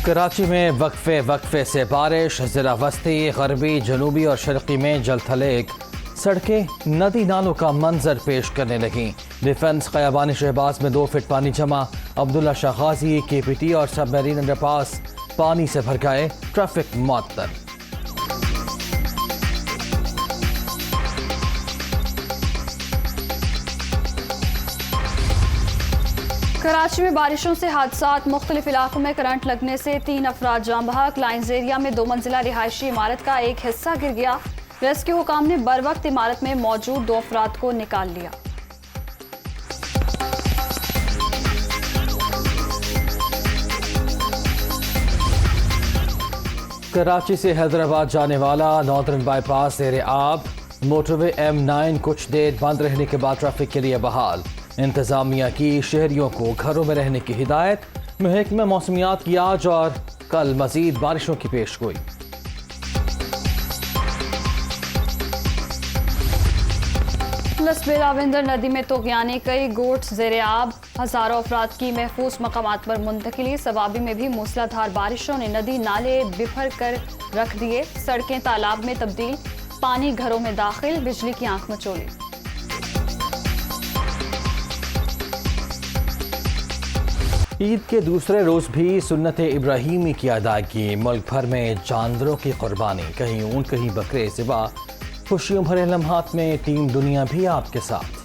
कराची में वक्फे से बारिश, जिला वस्ती, गरबी, जनूबी और शर्की में जलथलेक, सड़कें नदी नालों का मंजर पेश करने लगीं। डिफेंस क़याबानी शहबाज में 2 फीट पानी जमा। अब्दुल्ला शाह गाजी, KPT और सबमरीन अंडरपास पानी से भर गए। ट्रैफिक मुअत्तल। कराची में बारिशों से हादसात, मुख्तलिफ इलाकों में करंट लगने से 3 अफराद जाँ बहक। लाइन्स एरिया में 2 मंजिला रिहायशी इमारत का एक हिस्सा गिर गया। रेस्क्यू हुकाम ने बर वक्त इमारत में मौजूद 2 अफराद को निकाल लिया। कराची से हैदराबाद जाने वाला नॉर्दर्न बाईपास ज़ेरे आब। मोटरवे M9 कुछ देर बंद रहने के बाद ट्रैफिक के लिए बहाल। इंतजामिया की शहरियों को घरों में रहने की हिदायत। महकमा मौसमियात की आज और कल मजीद बारिशों की पेशगोई। लसबेलाविंदर नदी में तोगयानी, कई गोट्स ज़ेरे आब। हजारों अफराद की महफूज मकामात पर मुंतकिली। सवाबी में भी मूसलाधार बारिशों ने नदी नाले बिफर कर रख दिए। सड़कें तालाब में तब्दील, पानी घरों में दाखिल, बिजली की आंख मचोली। ईद के दूसरे रोज भी सुन्नत इब्राहीमी की अदायगी। मुल्क भर में जानवरों की कुर्बानी, कहीं ऊंट कहीं बकरे सिवा। खुशियों भरे लम्हात में टीम दुनिया भी आपके साथ।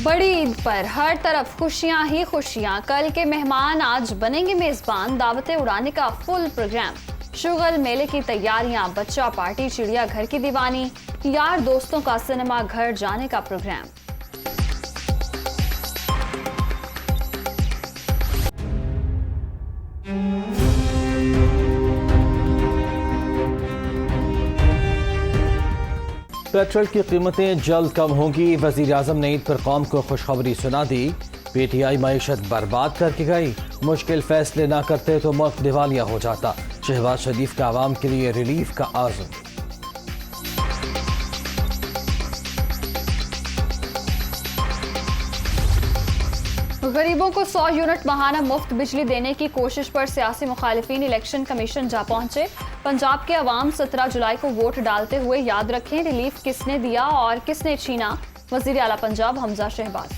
बड़ी ईद पर हर तरफ खुशियां ही खुशियां। कल के मेहमान आज बनेंगे मेजबान। दावतें उड़ाने का फुल प्रोग्राम। शुगल मेले की तैयारियां, बच्चा पार्टी, चिड़िया घर की दीवानी, यार दोस्तों का सिनेमा घर जाने का प्रोग्राम। पेट्रोल की कीमतें जल्द कम होंगी। वजीर आजम ने ईद पर कौम को खुशखबरी सुना दी। PTI मईशत बर्बाद करके गई। मुश्किल फैसले ना करते तो मुल्क दिवालिया हो जाता। शहबाज शरीफ का आवाम के लिए रिलीफ का आज़म। गरीबों को 100 यूनिट माहाना मुफ्त बिजली देने की कोशिश पर सियासी मुखालिफिन इलेक्शन कमीशन जा पहुंचे। पंजाब के अवाम 17 जुलाई को वोट डालते हुए याद रखें रिलीफ किसने दिया और किसने छीना। वजीर आला पंजाब हमजा शहबाज।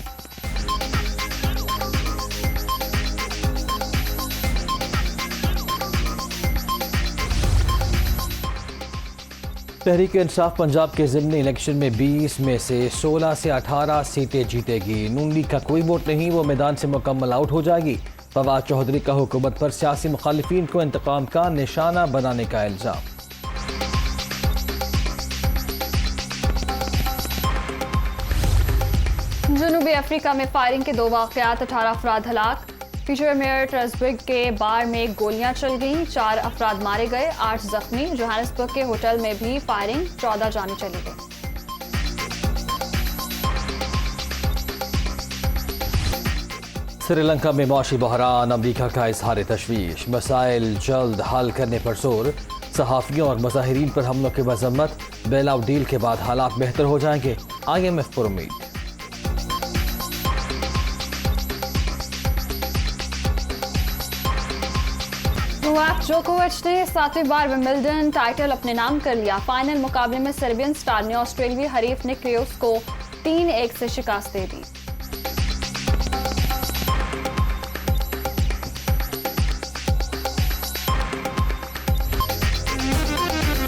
तहरीक इंसाफ पंजाब के ज़िमनी इलेक्शन में 20 में से 16 से 18 सीटें जीतेगी। नून लीग का कोई वोट नहीं, वो मैदान से मुकम्मल आउट हो जाएगी। फवाद चौधरी का हुकूमत पर सियासी मुखालिफिन को इंतकाम का निशाना बनाने का इल्जाम। जनूबी अफ्रीका में फायरिंग के 2 वाक़यात, 18 अफराद हलाक। फीचर मेयर ट्रेसबिग के बार में गोलियां चल गईं, 4 अफराद मारे गए, 8 जख्मी। जोहानिसबर्ग के होटल में भी फायरिंग, 14 जानें चली गई। श्रीलंका में मौशी बहरान, अमरीका का इजहार तशवीश। मसाइल जल्द हल करने पर जोर। सहाफ़ियों और मुजाहिरीन पर हमलों की मजम्मत। बेल आउट डील के बाद हालात बेहतर हो जाएंगे, IMF पर उम्मीद। नोवाक जोकोविच ने 7वीं बार विंबलडन टाइटल अपने नाम कर लिया। फाइनल मुकाबले में सर्बियन स्टार ने ऑस्ट्रेलियाई हरीफ निक क्यूस को 3-1 से शिकस्त दे दी।